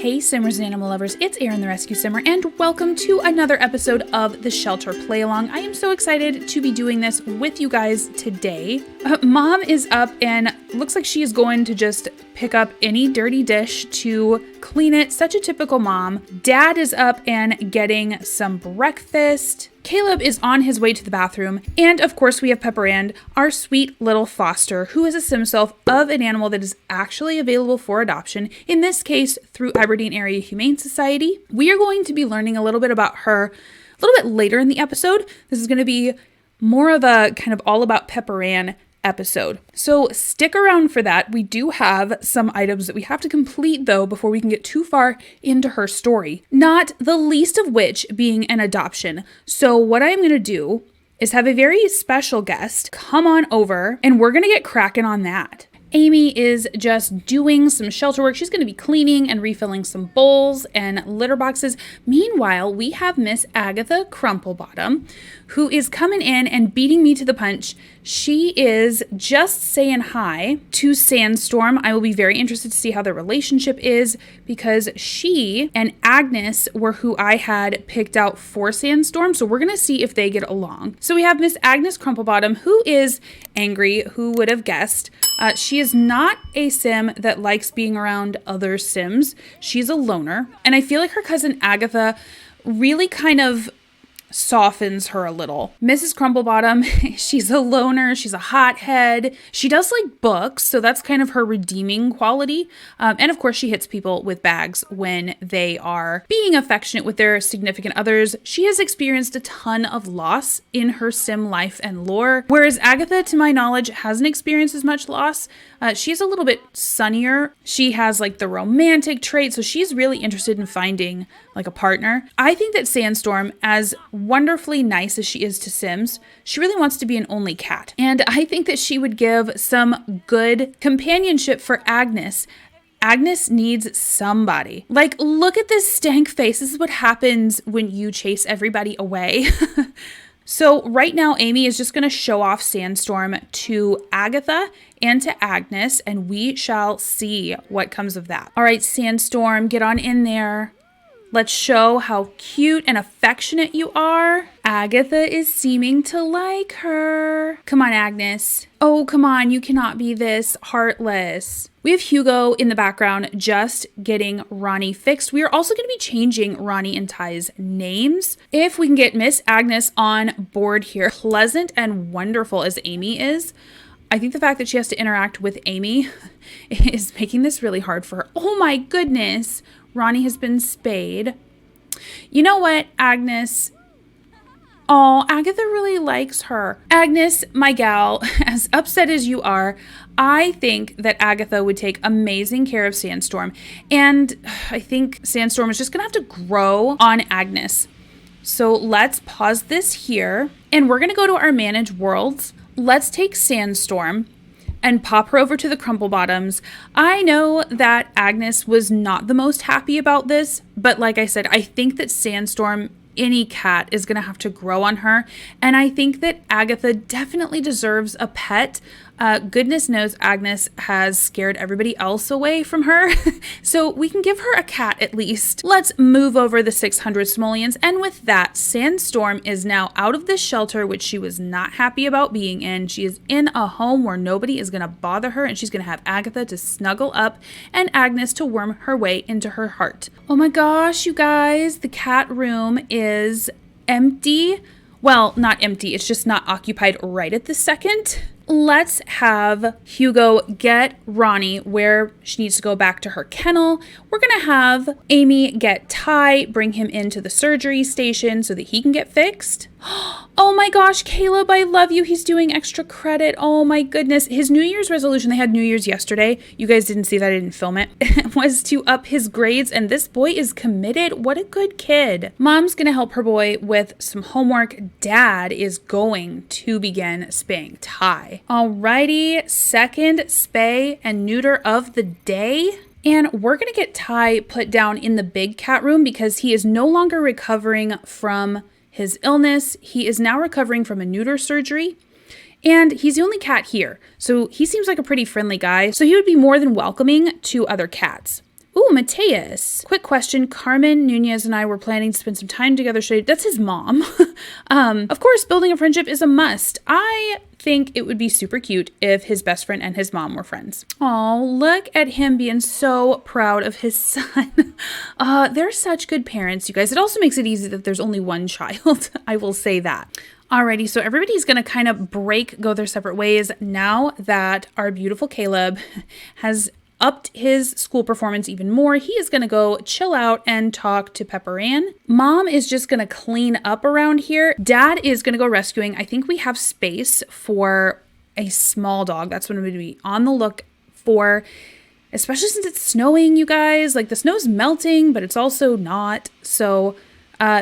Hey Simmers and animal lovers, it's Erin the Rescue Simmer, and welcome to another episode of the Shelter Play Along. I am so excited to be doing this with you guys today. Mom is up and looks like she is going to just pick up any dirty dish to clean it. Such a typical mom. Dad is up and getting some breakfast. Caleb is on his way to the bathroom. And of course we have Pepper Ann, our sweet little foster, who is a sim self of an animal that is actually available for adoption, in this case through Aberdeen Area Humane Society. We are going to be learning a little bit about her a little bit later in the episode. This is going to be more of a kind of all about Pepper Ann episode. So stick around for that. We do have some items that we have to complete though before we can get too far into her story, not the least of which being an adoption. So what I'm going to do is have a very special guest come on over and we're going to get cracking on that. Amy is just doing some shelter work. She's going to be cleaning and refilling some bowls and litter boxes. Meanwhile, we have Miss Agatha Crumplebottom, who is coming in and beating me to the punch. She is just saying hi to Sandstorm. I will be very interested to see how their relationship is because she and Agnes were who I had picked out for Sandstorm. So we're going to see if they get along. So we have Miss Agnes Crumplebottom, who is angry. Who would have guessed? She is not a sim that likes being around other sims. She's a loner. And I feel like her cousin Agatha really kind of softens her a little. Mrs. Crumplebottom, she's a loner, she's a hothead. She does like books, so that's kind of her redeeming quality. And of course, she hits people with bags when they are being affectionate with their significant others. She has experienced a ton of loss in her sim life and lore, whereas Agatha, to my knowledge, hasn't experienced as much loss. She's a little bit sunnier. She has like the romantic trait, so she's really interested in finding like a partner. I think that Sandstorm, as wonderfully nice as she is to Sims, she really wants to be an only cat. And I think that she would give some good companionship for Agnes. Agnes needs somebody. Like, look at this stank face. This is what happens when you chase everybody away. So right now, Amy is just going to show off Sandstorm to Agatha and to Agnes, and we shall see what comes of that. All right, Sandstorm, get on in there. Let's show how cute and affectionate you are. Agatha is seeming to like her. Come on, Agnes. Oh, come on. You cannot be this heartless. We have Hugo in the background just getting Ronnie fixed. We are also going to be changing Ronnie and Ty's names. If we can get Miss Agnes on board here, pleasant and wonderful as Amy is, I think the fact that she has to interact with Amy is making this really hard for her. Oh my goodness. Ronnie has been spayed. You know what, Agnes? Oh, Agatha really likes her. Agnes, my gal, as upset as you are, I think that Agatha would take amazing care of Sandstorm. And I think Sandstorm is just going to have to grow on Agnes. So let's pause this here. And we're going to go to our Manage Worlds. Let's take Sandstorm and pop her over to the Crumplebottoms. I know that Agnes was not the most happy about this, but like I said, I think that Sandstorm, any cat, is going to have to grow on her. And I think that Agatha definitely deserves a pet. Goodness knows Agnes has scared everybody else away from her. So we can give her a cat at least. Let's move over the 600 simoleons. And with that, Sandstorm is now out of this shelter, which she was not happy about being in. She is in a home where nobody is going to bother her, and she's going to have Agatha to snuggle up and Agnes to worm her way into her heart. Oh my gosh, you guys, the cat room is empty. Well, not empty, it's just not occupied right at this second. Let's have Hugo get Ronnie where she needs to go back to her kennel. We're going to have Amy get Ty, bring him into the surgery station so that he can get fixed. Oh my gosh, Caleb, I love you. He's doing extra credit. Oh my goodness. His New Year's resolution, they had New Year's yesterday. You guys didn't see that, I didn't film it. Was to up his grades, and this boy is committed. What a good kid. Mom's going to help her boy with some homework. Dad is going to begin spaying Ty. Alrighty, second spay and neuter of the day. And we're going to get Ty put down in the big cat room because he is no longer recovering from his illness. He is now recovering from a neuter surgery. And he's the only cat here. So he seems like a pretty friendly guy. So he would be more than welcoming to other cats. Ooh, Mateus. Quick question. Carmen Nunez and I were planning to spend some time together. That's his mom. Of course, building a friendship is a must. I think it would be super cute if his best friend and his mom were friends. Oh, look at him being so proud of his son. They're such good parents, you guys. It also makes it easy that there's only one child. I will say that. Alrighty, so everybody's going to kind of go their separate ways now that our beautiful Caleb has upped his school performance even more. He is going to go chill out and talk to Pepper Ann. Mom is just going to clean up around here. Dad is going to go rescuing. I think we have space for a small dog. That's what I'm going to be on the look for, especially since it's snowing, you guys. Like, the snow's melting, but it's also not. So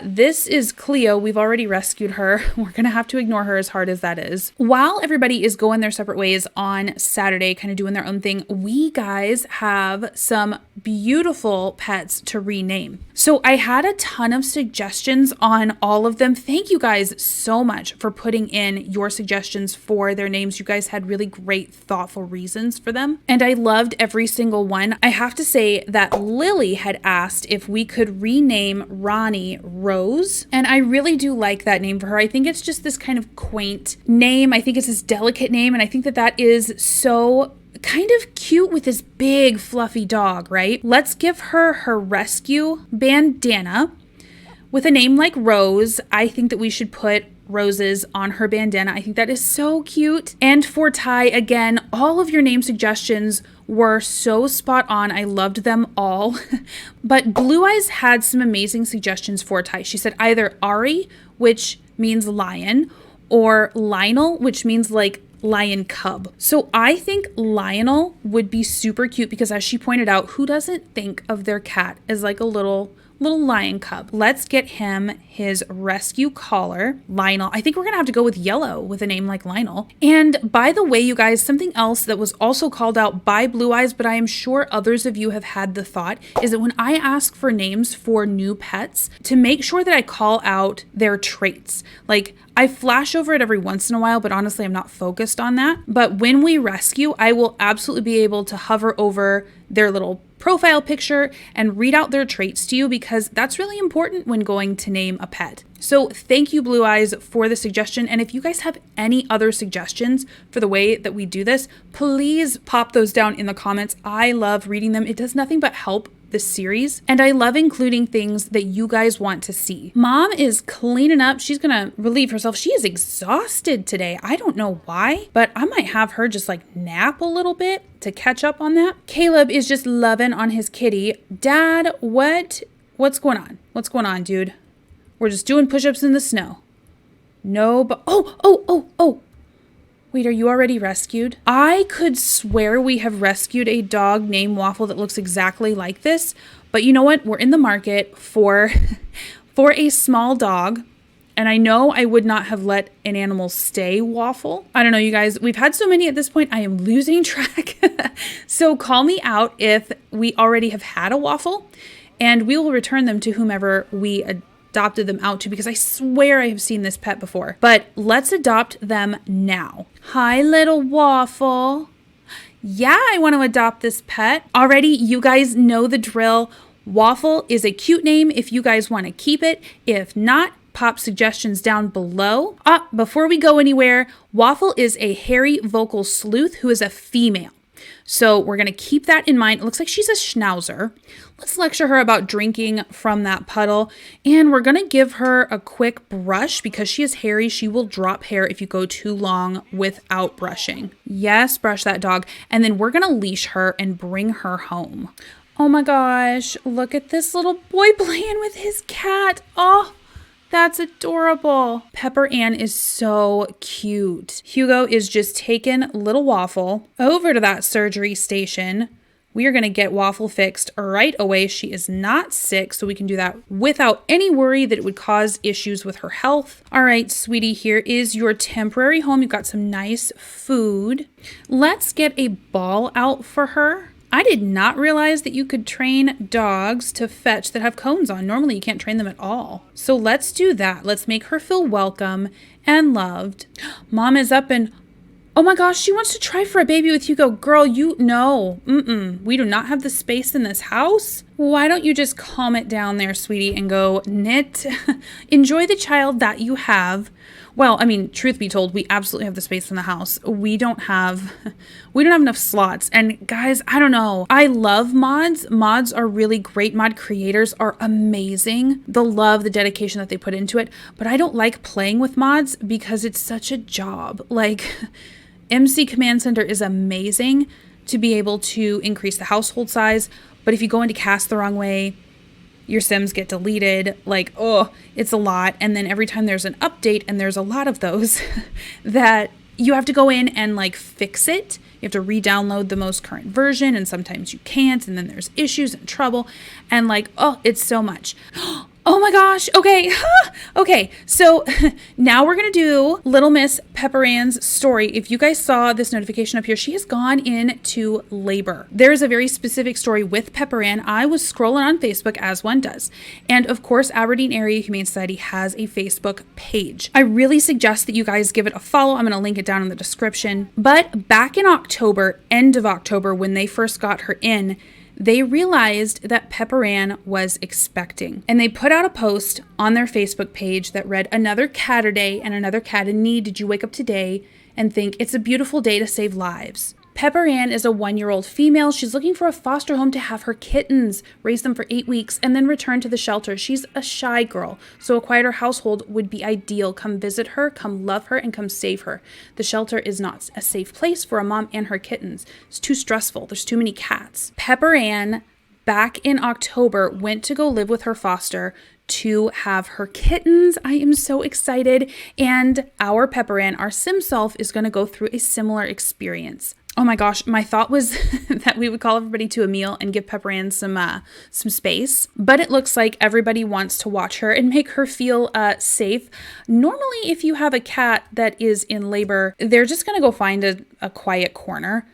this is Cleo. We've already rescued her. We're going to have to ignore her as hard as that is. While everybody is going their separate ways on Saturday, kind of doing their own thing, we guys have some beautiful pets to rename. So I had a ton of suggestions on all of them. Thank you guys so much for putting in your suggestions for their names. You guys had really great, thoughtful reasons for them. And I loved every single one. I have to say that Lily had asked if we could rename Ronnie Rose. And I really do like that name for her. I think it's just this kind of quaint name. I think it's this delicate name. And I think that that is so kind of cute with this big fluffy dog, right? Let's give her her rescue bandana with a name like Rose. I think that we should put roses on her bandana. I think that is so cute. And for Ty, again, all of your name suggestions were so spot on. I loved them all. But Blue Eyes had some amazing suggestions for Ty. She said either Ari, which means lion, or Lionel, which means like lion cub. So I think Lionel would be super cute because, as she pointed out, who doesn't think of their cat as like a little lion cub? Let's get him his rescue collar. Lionel. I think we're gonna have to go with yellow with a name like Lionel. And by the way, you guys, something else that was also called out by Blue Eyes, but I am sure others of you have had the thought, is that when I ask for names for new pets, to make sure that I call out their traits. Like, I flash over it every once in a while, but honestly, I'm not focused on that. But when we rescue, I will absolutely be able to hover over their little profile picture and read out their traits to you, because that's really important when going to name a pet. So thank you, Blue Eyes, for the suggestion. And if you guys have any other suggestions for the way that we do this, please pop those down in the comments. I love reading them. It does nothing but help this series, and I love including things that you guys want to see. Mom is cleaning up. She's gonna relieve herself. She is exhausted today. I don't know why, but I might have her just like nap a little bit to catch up on that. Caleb is just loving on his kitty. Dad, what's going on? What's going on, dude? We're just doing push-ups in the snow. No, but oh. Wait, are you already rescued? I could swear we have rescued a dog named Waffle that looks exactly like this. But you know what? We're in the market for a small dog. And I know I would not have let an animal stay Waffle. I don't know, you guys. We've had so many at this point, I am losing track. So call me out if we already have had a Waffle. And we will return them to whomever we adopted them out to, because I swear I have seen this pet before. But let's adopt them now. Hi, little Waffle. Yeah, I want to adopt this pet. Already, you guys know the drill. Waffle is a cute name if you guys want to keep it. If not, pop suggestions down below. Before we go anywhere, Waffle is a hairy vocal sleuth who is a female. So we're going to keep that in mind. It looks like she's a schnauzer. Let's lecture her about drinking from that puddle. And we're going to give her a quick brush because she is hairy. She will drop hair if you go too long without brushing. Yes, brush that dog. And then we're going to leash her and bring her home. Oh my gosh, look at this little boy playing with his cat. Oh, that's adorable. Pepper Ann is so cute. Hugo is just taking little Waffle over to that surgery station. We are going to get Waffle fixed right away. She is not sick, so we can do that without any worry that it would cause issues with her health. All right, sweetie, here is your temporary home. You've got some nice food. Let's get a ball out for her. I did not realize that you could train dogs to fetch that have cones on. Normally, you can't train them at all. So let's do that. Let's make her feel welcome and loved. Mom is up and... Oh my gosh, she wants to try for a baby with Hugo. Girl, we do not have the space in this house. Why don't you just calm it down there, sweetie, and go knit? Enjoy the child that you have. Well, I mean, truth be told, we absolutely have the space in the house. We don't have enough slots. And guys, I don't know. I love mods. Mods are really great. Mod creators are amazing. The dedication that they put into it. But I don't like playing with mods because it's such a job. Like, MC Command Center is amazing to be able to increase the household size. But if you go into cast the wrong way, your Sims get deleted. Like, oh, it's a lot. And then every time there's an update, and there's a lot of those, that you have to go in and like fix it. You have to re-download the most current version, and sometimes you can't. And then there's issues and trouble. And like, oh, it's so much. Oh my gosh. Okay. Okay. So now we're going to do Little Miss Pepper Ann's story. If you guys saw this notification up here, she has gone into labor. There's a very specific story with Pepper Ann. I was scrolling on Facebook, as one does. And of course, Aberdeen Area Humane Society has a Facebook page. I really suggest that you guys give it a follow. I'm going to link it down in the description. But back in October, end of October, when they first got her in, they realized that Pepper Ann was expecting. And they put out a post on their Facebook page that read, "Another Catterday and another cat in need. Did you wake up today and think it's a beautiful day to save lives?" Pepper Ann is a 1-year-old female. She's looking for a foster home to have her kittens, raise them for 8 weeks, and then return to the shelter. She's a shy girl, so a quieter household would be ideal. Come visit her, come love her, and come save her. The shelter is not a safe place for a mom and her kittens. It's too stressful. There's too many cats. Pepper Ann, back in October, went to go live with her foster to have her kittens. I am so excited. And our Pepper Ann, our Sim self, is going to go through a similar experience. Oh my gosh, my thought was that we would call everybody to a meal and give Pepper Ann some space, but it looks like everybody wants to watch her and make her feel safe. Normally, if you have a cat that is in labor, they're just going to go find a quiet corner.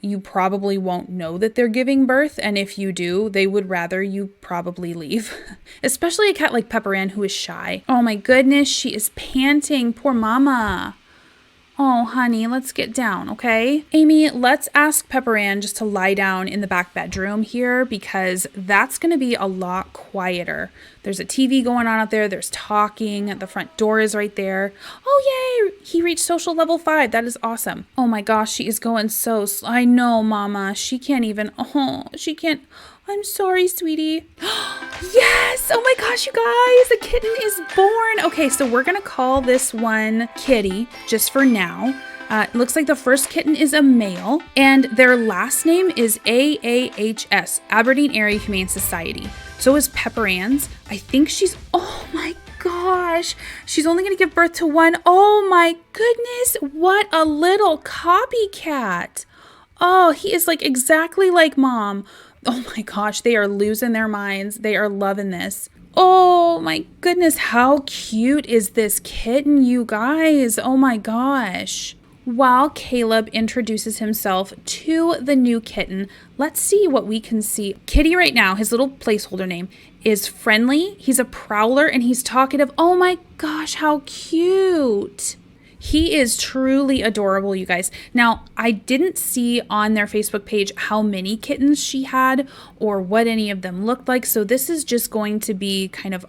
You probably won't know that they're giving birth, and if you do, they would rather you probably leave. Especially a cat like Pepper Ann, who is shy. Oh my goodness, she is panting. Poor mama. Oh, honey, let's get down, okay? Amy, let's ask Pepper Ann just to lie down in the back bedroom here, because that's going to be a lot quieter. There's a TV going on out there. There's talking. The front door is right there. Oh, yay! He reached social level 5. That is awesome. Oh my gosh, she is going so slow. I know, Mama. She can't even. Oh, she can't. I'm sorry, sweetie. Yes! Oh my gosh, you guys, the kitten is born. Okay, so we're gonna call this one Kitty, just for now. It looks like the first kitten is a male, and their last name is AAHS, Aberdeen Area Humane Society. So is Pepper Ann's. I think oh my gosh, she's only gonna give birth to one. Oh my goodness, what a little copycat. Oh, he is like exactly like Mom. Oh my gosh, they are losing their minds. They are loving this. Oh my goodness, how cute is this kitten, you guys? Oh my gosh. While Caleb introduces himself to the new kitten, let's see what we can see. Kitty right now, his little placeholder name, is Friendly. He's a prowler and he's talkative. Oh my gosh, how cute. He is truly adorable, you guys. Now, I didn't see on their Facebook page how many kittens she had or what any of them looked like. So this is just going to be kind of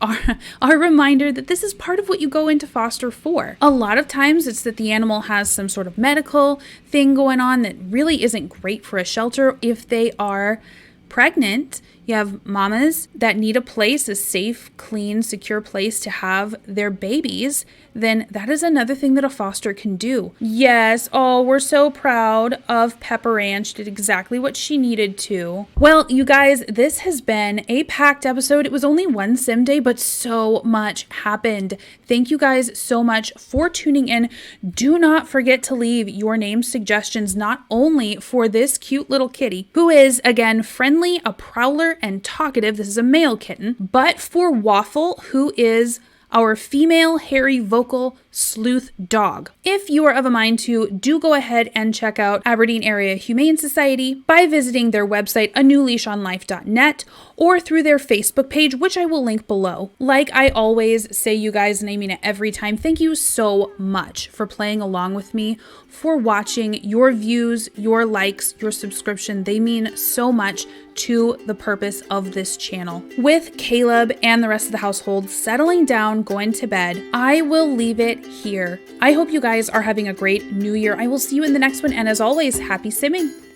our reminder that this is part of what you go into foster for. A lot of times it's that the animal has some sort of medical thing going on that really isn't great for a shelter. If they are pregnant, you have mamas that need a place, a safe, clean, secure place to have their babies, then that is another thing that a foster can do. Yes, oh, we're so proud of Pepper Ann. She did exactly what she needed to. Well, you guys, this has been a packed episode. It was only one sim day, but so much happened. Thank you guys so much for tuning in. Do not forget to leave your name suggestions, not only for this cute little kitty, who is, again, Friendly, a prowler, and talkative. This is a male kitten, but for Waffle, who is our female hairy vocal sleuth dog. If you are of a mind to, do go ahead and check out Aberdeen Area Humane Society by visiting their website, anewleashonlife.net, or through their Facebook page, which I will link below. Like I always say, you guys, and I mean it every time, thank you so much for playing along with me, for watching. Your views, your likes, your subscription, they mean so much to the purpose of this channel. With Caleb and the rest of the household settling down, going to bed, I will leave it here. I hope you guys are having a great new year. I will see you in the next one, and as always, happy simming.